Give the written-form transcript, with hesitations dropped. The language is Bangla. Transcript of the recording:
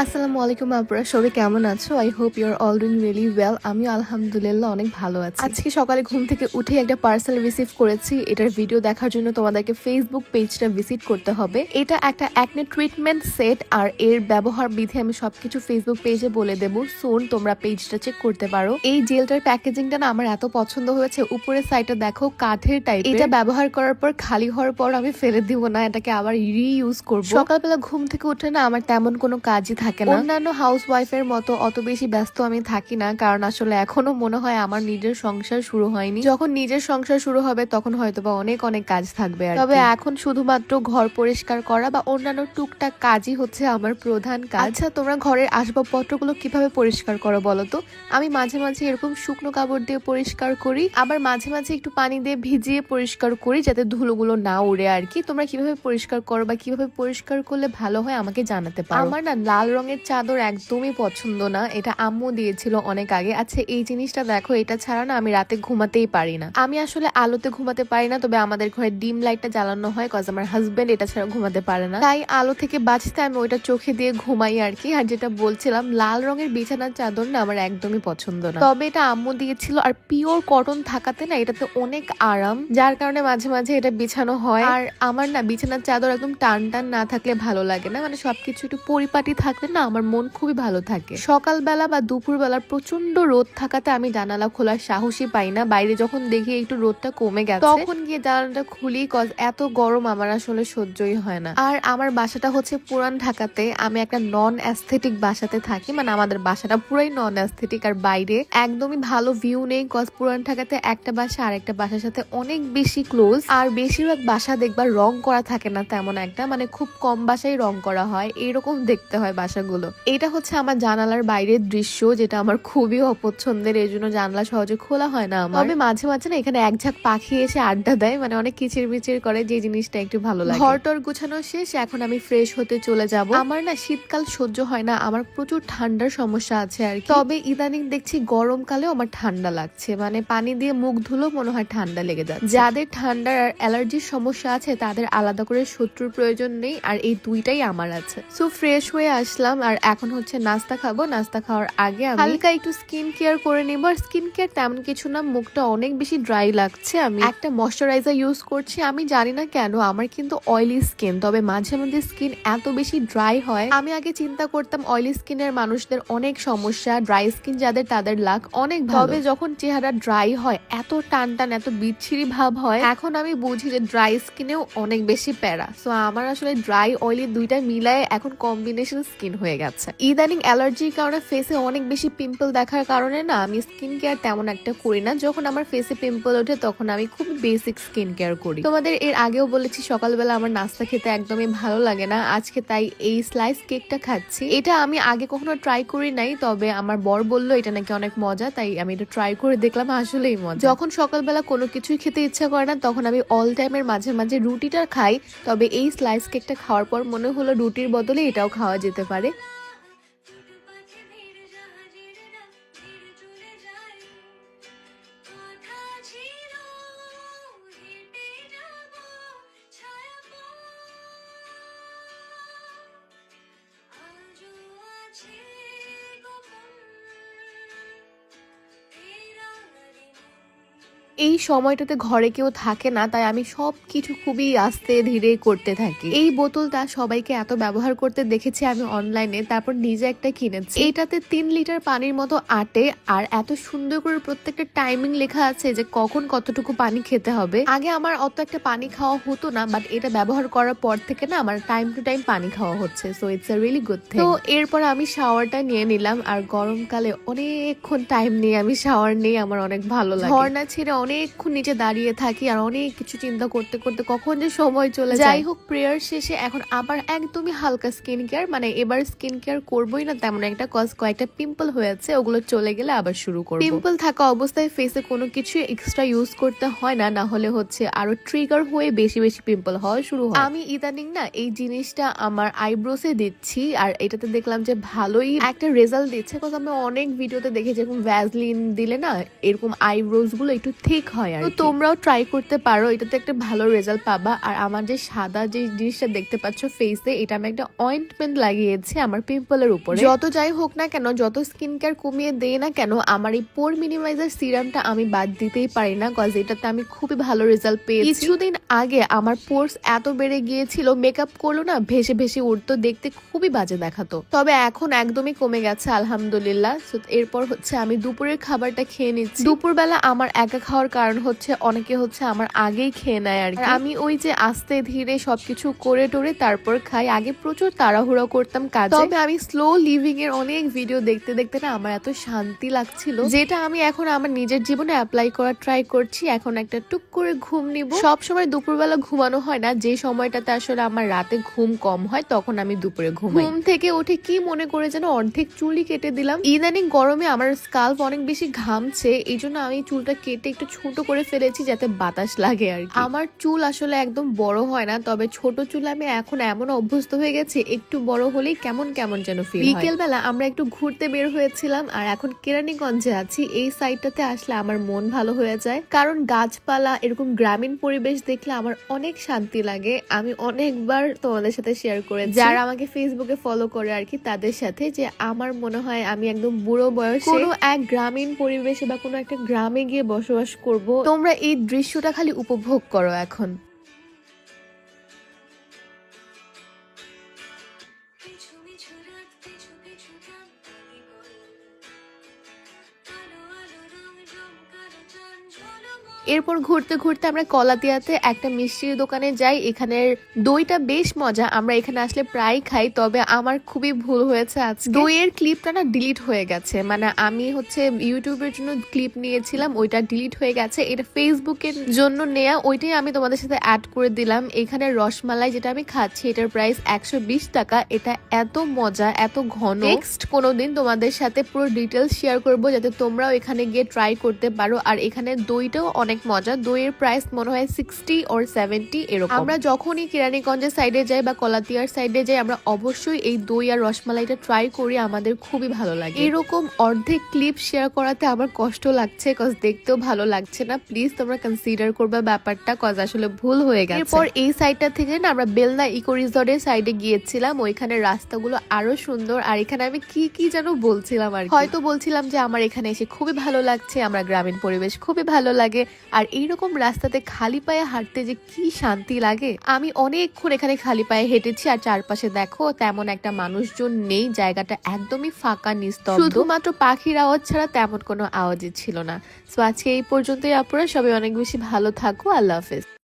আসসালামু আলাইকুম আপুরা, সবাই কেমন আছো? I hope you are all doing really well. আমি আলহামদুলিল্লাহ অনেক ভালো আছি। আজকে সকালে ঘুম থেকে উঠে একটা পার্সেল রিসিভ করেছি। এটার ভিডিও দেখার জন্য তোমাদেরকে ফেসবুক পেজটা ভিজিট করতে হবে। এটা একটা অ্যাকনে ট্রিটমেন্ট সেট, আর এর ব্যবহার বিধি আমি সবকিছু ফেসবুক পেজে বলে দেবো। সুন তোমরা পেজটা চেক করতে পারো। এই জেলটার প্যাকেজিংটা না আমার এত পছন্দ হয়েছে। উপরের সাইডটা দেখো কাঠের টাইপ। এটা ব্যবহার করার পর খালি হওয়ার পর আমি ফেলে দিব না, এটাকে আবার রিইউজ করব। সকালবেলা ঘুম থেকে উঠে না আমার তেমন কোনো কাজই থাকে না। অন্যান্য হাউস ওয়াইফের মতো অত বেশি ব্যস্ত আমি থাকি না, কারণ আসলে এখনো মনে হয় আমার নিজের সংসার শুরু হয়নি। যখন নিজের সংসার শুরু হবে তখন হয়তোবা অনেক অনেক কাজ থাকবে। তবে এখন শুধুমাত্র ঘর পরিষ্কার করা বা অন্যান্য টুকটাক কাজই হচ্ছে আমার প্রধান কাজ। আচ্ছা, তোমরা ঘরের আসবাবপত্রগুলো কিভাবে পরিষ্কার করো বলো তো? আমি মাঝে মাঝে এরকম শুকনো কাপড় দিয়ে পরিষ্কার করি, আবার মাঝে মাঝে একটু পানি দিয়ে ভিজিয়ে পরিষ্কার করি যাতে ধুলোগুলো না উড়ে আর কি। তোমরা কিভাবে পরিষ্কার করো বা কিভাবে পরিষ্কার করলে ভালো হয় আমাকে জানাতে পারো। আমার না লাল রঙের চাদর একদমই পছন্দ না, এটা আম্মু দিয়েছিল অনেক আগে। আচ্ছা, এই জিনিসটা দেখো, এটা ছাড়া না আমি রাতে ঘুমাতেই পারি না। আমি আসলে আলোতে ঘুমাতে পারি না, তবে আমাদের ঘরে ডিম লাইটটা জ্বালানো হয় কজ আমার হাজবেন্ড এটা ছাড়া ঘুমাতে পারে না, তাই আলো থেকে বাঁচতে আমি ওইটা চোখে দিয়ে ঘুমাই আর কি। আর যেটা বলছিলাম, লাল রঙের বিছানার চাদর না আমার একদমই পছন্দ না, তবে এটা আম্মু দিয়েছিল। আর পিওর কটন থাকাতে না এটাতে অনেক আরাম, যার কারণে মাঝে মাঝে এটা বিছানো হয়। আর আমার না বিছানার চাদর একদম টান টান না থাকলে ভালো লাগে না, মানে সবকিছু একটু পরিপাটি থাকলে না আমার মন খুবই ভালো থাকে। সকালবেলা বা দুপুরবেলা প্রচন্ড রোদ থাকাতে আমি জানালা খোলার সাহসই পাই না। বাইরে যখন দেখি একটু রোদটা কমে গেছে তখন গিয়ে জানালাটা খুলি, কজ এত গরম আমার আসলে সহ্যই হয় না। আর আমার বাসাটা হচ্ছে পুরান ঢাকাতে, আমি একটা নন অ্যাস্থেটিক বাসাতে থাকি, মানে আমাদের বাসাটা পুরাই নন অ্যাস্থেটিক। আর বাইরে একদমই ভালো ভিউ নেই, কজ পুরান ঢাকাতে একটা বাসা আর একটা বাসার সাথে অনেক বেশি ক্লোজ। আর বেশিরভাগ বাসা দেখবা রং করা থাকে না তেমন একটা, মানে খুব কম বাসায় রং করা হয়, এরকম দেখতে হয় বাসাগুলো। এটা হচ্ছে আমার জানালার বাইরের দৃশ্য, যেটা আমার খুবই অপছন্দের, এই জন্য জানলা সহজে খোলা হয় না আমার। তবে মাঝে মাঝে না এখানে এক ঝাঁক পাখি এসে আড্ডা দেয়, মানে অনেক কিচির মিচির করে, যে জিনিসটা একটু ভালো লাগে। ঘরটর গুছানো শেষ, এখন আমি ফ্রেশ হতে চলে যাব। আমার না শীতকাল সহ্য হয় না, আমার প্রচুর ঠান্ডার সমস্যা আছে আর কি। তবে ইদানিং দেখছি গরমকালেও আমার ঠান্ডা লাগছে, মানে পানি দিয়ে মুখ ধুলো মনে হয় ঠান্ডা লেগে যাচ্ছে। যাদের ঠান্ডার আর অ্যালার্জির সমস্যা আছে তাদের আলাদা করে শত্রুর প্রয়োজন নেই, আর এই দুইটাই আমার আছে। সো ফ্রেশ হয়ে আসলাম, আর এখন হচ্ছে নাস্তা খাবো। নাস্তা খাওয়ার আগে আমি হালকা একটু স্কিন কেয়ার করে নিব। আর স্কিন কেয়ার তেমন কিছু না, মুখটা অনেক বেশি ড্রাই লাগছে, আমি একটা ময়শ্চারাইজার ইউজ করছি। আমি জানি না কেন আমার কিন্তু অয়েলি স্কিন, তবে মাঝে মাঝে স্কিন এত বেশি ড্রাই হয়। আমি আগে চিন্তা করতাম অয়েলি স্কিনের মানুষদের অনেক সমস্যা, ড্রাই স্কিন যাদের তাদের লাক অনেক ভালো। তবে যখন চেহারা ড্রাই হয় এত টান টান এত বিচ্ছিরি ভাব হয়, এখন আমি বুঝি যে ড্রাই স্কিনেও অনেক বেশি প্যারা। সো আমার আসলে ড্রাই অয়েলি দুইটা মিলায় এখন কম্বিনেশন স্কিন হয়ে গেছে। ইদানিং অ্যালার্জির কারণে ফেসে অনেক বেশি পিম্পল দেখার কারণে না আমি স্কিন কেয়ার তেমন একটা করি না। যখন আমার ফেসে পিম্পল ওঠে তখন আমি খুব বেসিক স্কিন কেয়ার করি। তোমাদের এর আগেও বলেছি সকালবেলা আমার নাস্তা খেতে একদমই ভালো লাগে না, আজকে তাই এই স্লাইস কেকটা খাচ্ছি। এটা আমি আগে কখনো ট্রাই করি নাই, তবে আমার বর বললো এটা নাকি অনেক মজা, তাই আমি এটা ট্রাই করে দেখলাম, আসলেই মজা। যখন সকালবেলা কোনো কিছুই খেতে ইচ্ছা করে না তখন আমি অল টাইমের মাঝে মাঝে রুটিটা খাই, তবে এই স্লাইস কেকটা খাওয়ার পর মনে হলো রুটির বদলে এটাও খাওয়া যেতে পারে। এই সময়টাতে ঘরে কেউ থাকে না, তাই আমি সবকিছু খুবই আস্তে ধীরে করতে থাকি। এই বোতলটা সবাইকে এত ব্যবহার করতে দেখেছি আমি অনলাইনে, তারপর নিজে একটা কিনেছি। এইটাতে 3 লিটার পানির মতো আটে, আর এত সুন্দর করে প্রত্যেকটা টাইমিং লেখা আছে যে কখন কতটুকু পানি খেতে হবে। আগে আমার অত একটা পানি খাওয়া হতো না, বাট এটা ব্যবহার করার পর থেকে না আমার টাইম টু টাইম পানি খাওয়া হচ্ছে। So it's a really good thing. তো এরপর আমি শাওয়ারটা নিয়ে নিলাম, আর গরমকালে অনেকক্ষণ টাইম নিয়ে আমি শাওয়ার নিই, আমার অনেক ভালো লাগে। ঝর্ণা ছেড়ে অনেকক্ষণ নিচে দাঁড়িয়ে থাকি, আর অনেক কিছু চিন্তা করতে করতে কখন যে সময় চলে যায়। যাই হোক, প্রেয়ার শেষে এখন আবার একদমই হালকা স্কিন কেয়ার, মানে এবার স্কিন কেয়ার করবোই না তেমন একটা, কজ কয়েকটা পিম্পল হয়েছে, ওগুলো চলে গেলে আবার শুরু করব। পিম্পল থাকা অবস্থায় ফেসে কোনো কিছু এক্সট্রা ইউজ করতে হয় না, না হলে হচ্ছে আরো ট্রিগার হয়ে বেশি বেশি পিম্পল হওয়া শুরু হয়। আমি ইদানিং না এই জিনিসটা আমার আইব্রোসে দিচ্ছি, আর এটাতে দেখলাম যে ভালোই একটা রেজাল্ট দিচ্ছে, কজ আমি অনেক ভিডিওতে দেখি যেরকম ভ্যাসলিন দিলে না এরকম আইব্রোস গুলো একটু ঠিক ঠিক হয় আর তোমরাও ট্রাই করতে পারো, এটাতে একটা ভালো রেজাল্ট পাবা। আর আমার যে সাদা যে জিনিসটা দেখতে পাচ্ছ ফেসে, এটা আমি একটা অয়েন্টমেন্ট লাগিয়েছি আমার পিম্পলের উপরে। যত যাই হোক না কেন, যত স্কিন কেয়ার কমিয়ে দেই না কেন, আমার এই পোর মিনিমাইজার সিরামটা আমি বাদ দিতেই পারি না, কজ এটাতে আমি খুবই ভালো রেজাল্ট পেয়েছি। কিছুদিন আগে আমার পোর্স এত বেড়ে গিয়েছিল, মেকআপ করলো না ভেসে ভেসে উঠতো, দেখতে খুবই বাজে দেখাতো। তবে এখন একদমই কমে গেছে আলহামদুলিল্লাহ। এরপর হচ্ছে আমি দুপুরের খাবারটা খেয়ে নিচ্ছি। দুপুরবেলা আমার একা খাওয়ার কারণ হচ্ছে অনেকে হচ্ছে আমার আগেই খেয়ে নেয় আর আমি ওই যে আস্তে ধীরে সবকিছু করে টোরে তারপর খাই। আগে প্রচুর তাড়াহুড়ো করতাম কাজে, তবে আমি স্লো লিভিং এর অনেক ভিডিও দেখতে দেখতে না আমার এত শান্তি লাগছিল, যেটা আমি এখন আমার নিজের জীবনে অ্যাপ্লাই করার ট্রাই করছি। এখন একটা টুক করে ঘুম নিব। সব সময় দুপুরবেলা ঘুমানো হয় না, যে সময়টাতে আসলে আমার রাতে ঘুম কম হয় তখন আমি দুপুরে ঘুমাই। ঘুম থেকে উঠে কি মনে করে যেন অর্ধেক চুলই কেটে দিলাম। ইদানিং গরমে আমার স্কাল্প অনেক বেশি ঘামছে, এই জন্য আমি চুলটা কেটে একটু ছোট করে ফেলেছি যাতে বাতাস লাগে আর আমার চুল আসলে একদম বড় হয় না, তবে ছোট চুল আমি এখন এমন অভ্যস্ত হয়ে গেছি, একটু বড় হলেই কেমন কেমন যেন ফিল হয়। বিকেল বেলা আমরা একটু ঘুরতে বের হয়েছিলাম আর এখন কেরানীগঞ্জে আছি। এই সাইডটাতে আসলে আমার মন ভালো হয়ে যায়, কারণ গাছপালা এরকম গ্রামীণ পরিবেশ দেখলে আমার অনেক শান্তি লাগে। আমি অনেকবার তোমাদের সাথে শেয়ার করেছি, যারা আমাকে ফেসবুকে ফলো করে আর কি, তাদের সাথে, যে আমার মনে হয় আমি একদম বুড়ো বয়সে কোনো এক গ্রামীণ পরিবেশে বা কোনো একটা গ্রামে গিয়ে বসবাস করব। তোমরা এই দৃশ্যটা খালি উপভোগ করো এখন। এরপর ঘুরতে ঘুরতে আমরা কলাতিয়াতে একটা মিষ্টির দোকানে যাই। এখানের দইটা বেশ মজা, আমরা এখানে আসলে প্রায় খাই। তবে আমার খুবই ভুল হয়েছে, আজকে দইয়ের ক্লিপটা না ডিলিট হয়ে গেছে। মানে আমি হচ্ছে ইউটিউবের জন্য ক্লিপ নিয়েছিলাম, ওইটা ডিলিট হয়ে গেছে। এটা ফেসবুকের জন্য নেয়া, ওইটাই আমি তোমাদের সাথে অ্যাড করে দিলাম। এখানে রসমালাই যেটা আমি খাচ্ছি, এটার প্রাইস 120 টাকা। এটা এত মজা, এত ঘন। নেক্সট কোনোদিন তোমাদের সাথে পুরো ডিটেলস শেয়ার করব, যাতে তোমরাও এখানে গিয়ে ট্রাই করতে পারো। আর এখানে দইটাও অনেক মজা। দইয়ের প্রাইস মনে হয় 60 or 70 এরকম। আমরা যখনই কেরানীগঞ্জের সাইডে যাই বা কলাতিয়ার সাইডে যাই, আমরা অবশ্যই এই দই আর রসমালাইটা ট্রাই করি, আমাদের খুবই ভালো লাগে। এরকম অর্ধেক ক্লিপ শেয়ার করাতে আমার কষ্ট লাগছে, কজ দেখতেও ভালো লাগছে না। প্লিজ তোমরা কনসিডার করবে ব্যাপারটা, কজ আসলে ভুল হয়ে গেছে। এরপর এই সাইডটা থেকে না আমরা বেলনা ইকো রিসর্টের সাইডে গিয়েছিলাম। ওইখানে রাস্তাগুলো আরো সুন্দর। আর এখানে আমি কি যেন বলছিলাম আর হয়তো বলছিলাম যে আমার এখানে এসে খুবই ভালো লাগছে, আমার গ্রামীণ পরিবেশ খুবই ভালো লাগে। আর এইরকম রাস্তাতে খালি পায়ে হাঁটতে যে কি শান্তি লাগে। আমি অনেকক্ষণ এখানে খালি পায়ে হেঁটেছি, আর চারপাশে দেখো তেমন একটা মানুষজন নেই, জায়গাটা একদমই ফাঁকা নিস্তব্ধ, শুধুমাত্র পাখির আওয়াজ ছাড়া তেমন কোনো আওয়াজই ছিল না। সো আজকে এই পর্যন্তই, আপনারা সবাই অনেক বেশি ভালো থাকো। আল্লাহ হাফেজ।